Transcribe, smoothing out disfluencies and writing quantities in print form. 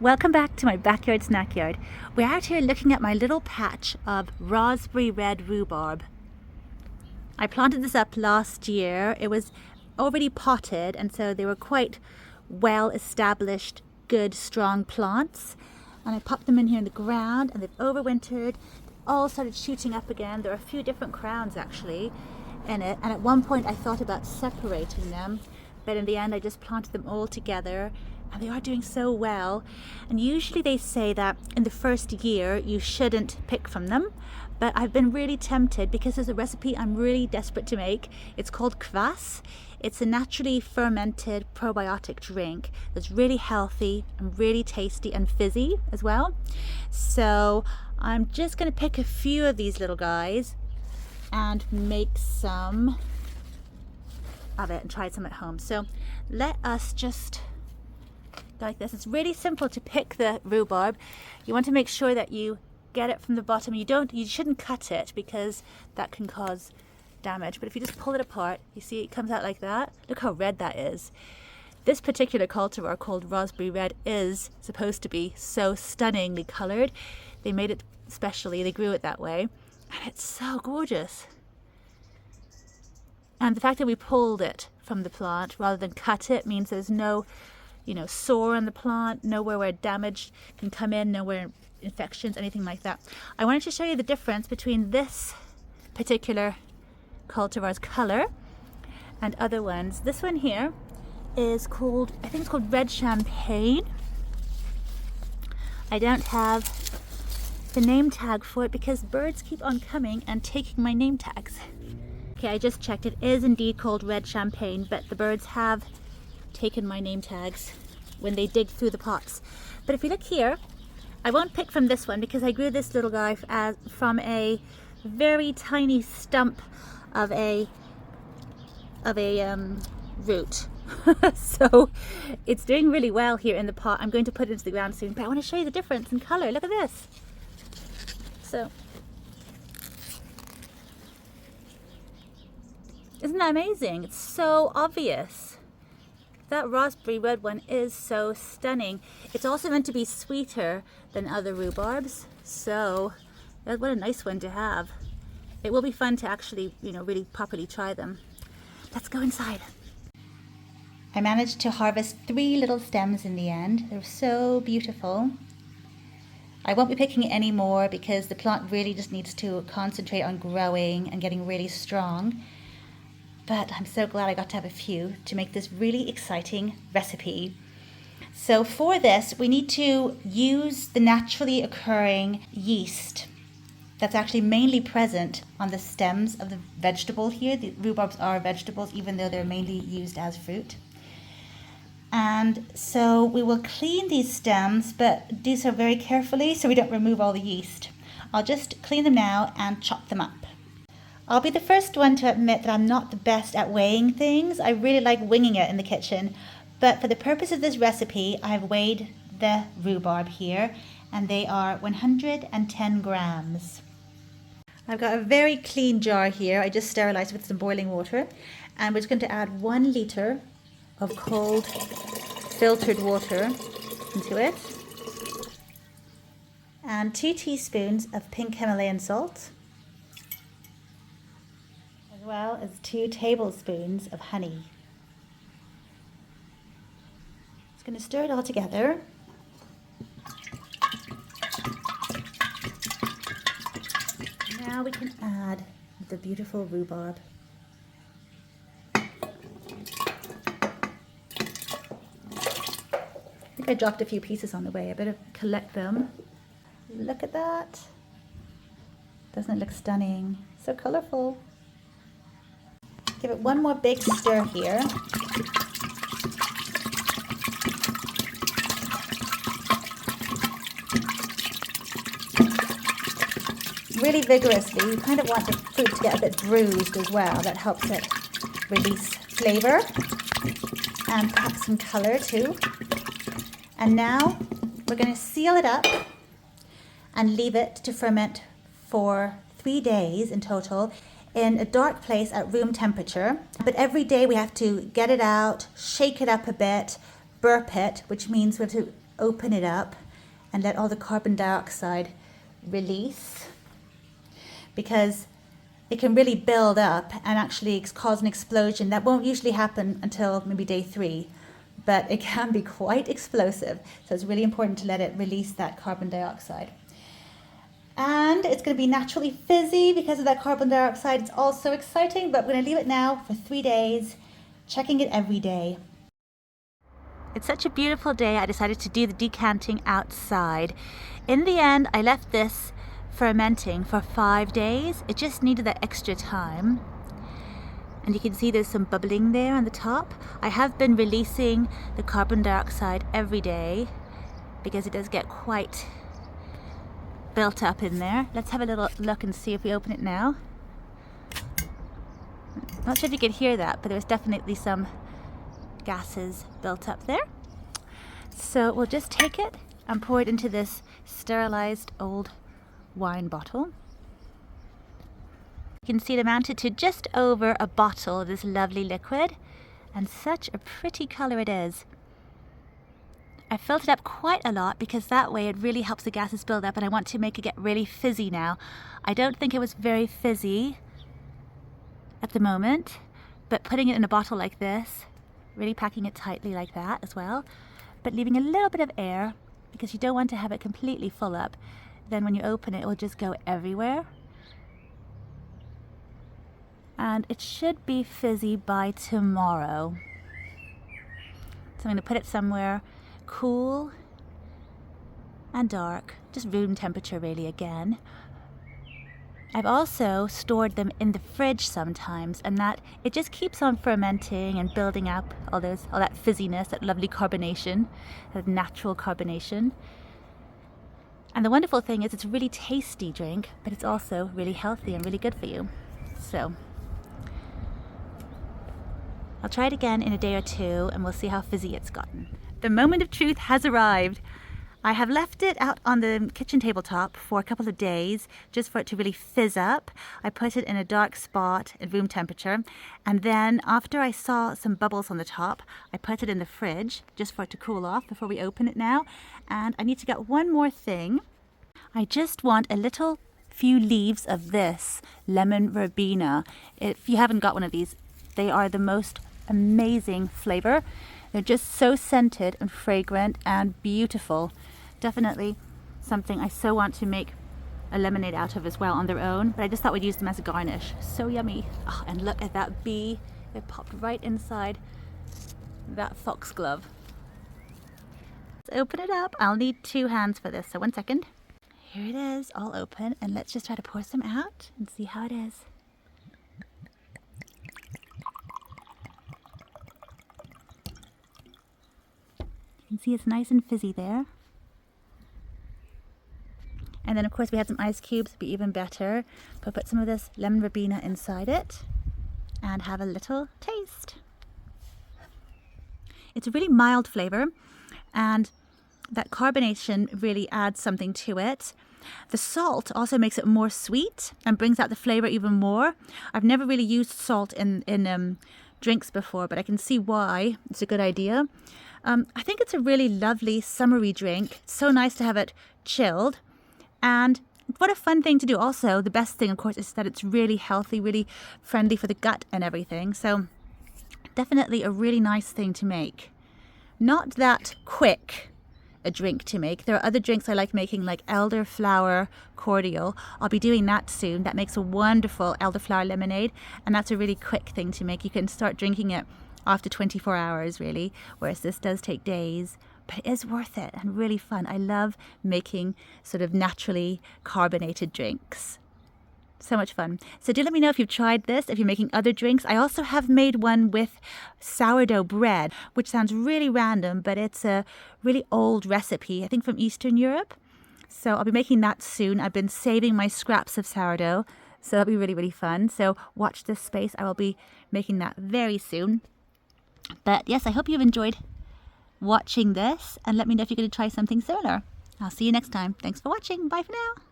Welcome back to my backyard snack yard. We're out here looking at my little patch of raspberry red rhubarb. I planted this up last year. It was already potted, and so they were quite well established, good, strong plants. And I popped them in here in the ground, and they've overwintered. They've all started shooting up again. There are a few different crowns actually in it, and at one point I thought about separating them, but in the end I just planted them all together. And they are doing so well. And usually they say that in the first year you shouldn't pick from them, but I've been really tempted because there's a recipe I'm really desperate to make. It's called kvass. It's a naturally fermented probiotic drink that's really healthy and really tasty and fizzy as well. So I'm just going to pick a few of these little guys and make some of it and try some at home. So let us just like this. It's really simple to pick the rhubarb. You want to make sure that you get it from the bottom. You shouldn't cut it because that can cause damage. But if you just pull it apart, you see it comes out like that. Look how red that is. This particular cultivar called raspberry red is supposed to be so stunningly colored. They made it specially, they grew it that way, and it's so gorgeous. And the fact that we pulled it from the plant rather than cut it means there's no sore on the plant, nowhere where damage can come in, nowhere infections, anything like that. I wanted to show you the difference between this particular cultivar's color and other ones. This one here is called, I think it's called red champagne. I don't have the name tag for it because birds keep on coming and taking my name tags. Okay, I just checked. It is indeed called red champagne, but the birds have taken my name tags when they dig through the pots. But if you look here, I won't pick from this one because I grew this little guy from a very tiny stump of a root. So it's doing really well here in the pot. I'm going to put it into the ground soon, but I want to show you the difference in color. Look at this. So isn't that amazing? It's so obvious. That raspberry red one is so stunning. It's also meant to be sweeter than other rhubarbs, so what a nice one to have. It will be fun to actually, really properly try them. Let's go inside. I managed to harvest 3 little stems in the end. They're so beautiful. I won't be picking it anymore because the plant really just needs to concentrate on growing and getting really strong. But I'm so glad I got to have a few to make this really exciting recipe. So for this, we need to use the naturally occurring yeast that's actually mainly present on the stems of the vegetable here. The rhubarbs are vegetables, even though they're mainly used as fruit. And so we will clean these stems, but do so very carefully so we don't remove all the yeast. I'll just clean them now and chop them up. I'll be the first one to admit that I'm not the best at weighing things. I really like winging it in the kitchen. But for the purpose of this recipe, I've weighed the rhubarb here, and they are 110 grams. I've got a very clean jar here. I just sterilized with some boiling water. And we're just going to add 1 liter of cold filtered water into it. And 2 teaspoons of pink Himalayan salt, as well as 2 tablespoons of honey. Just going to stir it all together. Now we can add the beautiful rhubarb. I think I dropped a few pieces on the way. I better collect them. Look at that. Doesn't it look stunning? So colorful. Give it one more big stir here. Really vigorously. You kind of want the fruit to get a bit bruised as well. That helps it release flavor and perhaps some color too. And now we're going to seal it up and leave it to ferment for 3 days in total in a dark place at room temperature. But every day we have to get it out, shake it up a bit, burp it, which means we have to open it up and let all the carbon dioxide release, because it can really build up and actually cause an explosion. That won't usually happen until maybe day 3, but it can be quite explosive. So it's really important to let it release that carbon dioxide. And it's going to be naturally fizzy because of that carbon dioxide. It's all so exciting, but we're going to leave it now for 3 days, checking it every day. It's such a beautiful day, I decided to do the decanting outside. In the end, I left this fermenting for 5 days. It just needed that extra time. And you can see there's some bubbling there on the top. I have been releasing the carbon dioxide every day because it does get quite built up in there. Let's have a little look and see if we open it now. Not sure if you could hear that, but there's definitely some gases built up there. So we'll just take it and pour it into this sterilized old wine bottle. You can see it amounted to just over a bottle of this lovely liquid, and such a pretty color it is. I filled it up quite a lot because that way it really helps the gases build up, and I want to make it get really fizzy now. I don't think it was very fizzy at the moment, but putting it in a bottle like this, really packing it tightly like that as well, but leaving a little bit of air because you don't want to have it completely full up. Then when you open it, it will just go everywhere. And it should be fizzy by tomorrow. So I'm going to put it somewhere cool and dark, just room temperature really again. I've also stored them in the fridge sometimes, and that it just keeps on fermenting and building up all that fizziness, that lovely carbonation, that natural carbonation. And the wonderful thing is it's a really tasty drink, but it's also really healthy and really good for you. So I'll try it again in a day or 2 and we'll see how fizzy it's gotten. The moment of truth has arrived. I have left it out on the kitchen tabletop for a couple of days just for it to really fizz up. I put it in a dark spot at room temperature, and then after I saw some bubbles on the top, I put it in the fridge just for it to cool off before we open it now. And I need to get one more thing. I just want a little few leaves of this lemon verbena. If you haven't got one of these, they are the most amazing flavor. They're just so scented and fragrant and beautiful. Definitely something I so want to make a lemonade out of as well on their own, but I just thought we'd use them as a garnish. So yummy. Oh, and look at that bee. It popped right inside that foxglove. Let's open it up. I'll need 2 hands for this, so 1 second. Here it is, all open, and let's just try to pour some out and see how it is. You can see it's nice and fizzy there. And then of course we had some ice cubes, be even better. But put some of this lemon verbena inside it and have a little taste. It's a really mild flavor, and that carbonation really adds something to it. The salt also makes it more sweet and brings out the flavor even more. I've never really used salt in drinks before, but I can see why it's a good idea. I think it's a really lovely summery drink. It's so nice to have it chilled. And what a fun thing to do. Also, the best thing, of course, is that it's really healthy, really friendly for the gut and everything. So definitely a really nice thing to make. Not that quick a drink to make. There are other drinks I like making, like elderflower cordial. I'll be doing that soon. That makes a wonderful elderflower lemonade, and that's a really quick thing to make. You can start drinking it after 24 hours really, whereas this does take days, but it is worth it and really fun. I love making sort of naturally carbonated drinks. So much fun. So do let me know if you've tried this, if you're making other drinks. I also have made one with sourdough bread, which sounds really random, but it's a really old recipe, I think from Eastern Europe. So I'll be making that soon. I've been saving my scraps of sourdough, so that'll be really, really fun. So watch this space. I will be making that very soon. But yes, I hope you've enjoyed watching this, and let me know if you're going to try something similar. I'll see you next time. Thanks for watching. Bye for now.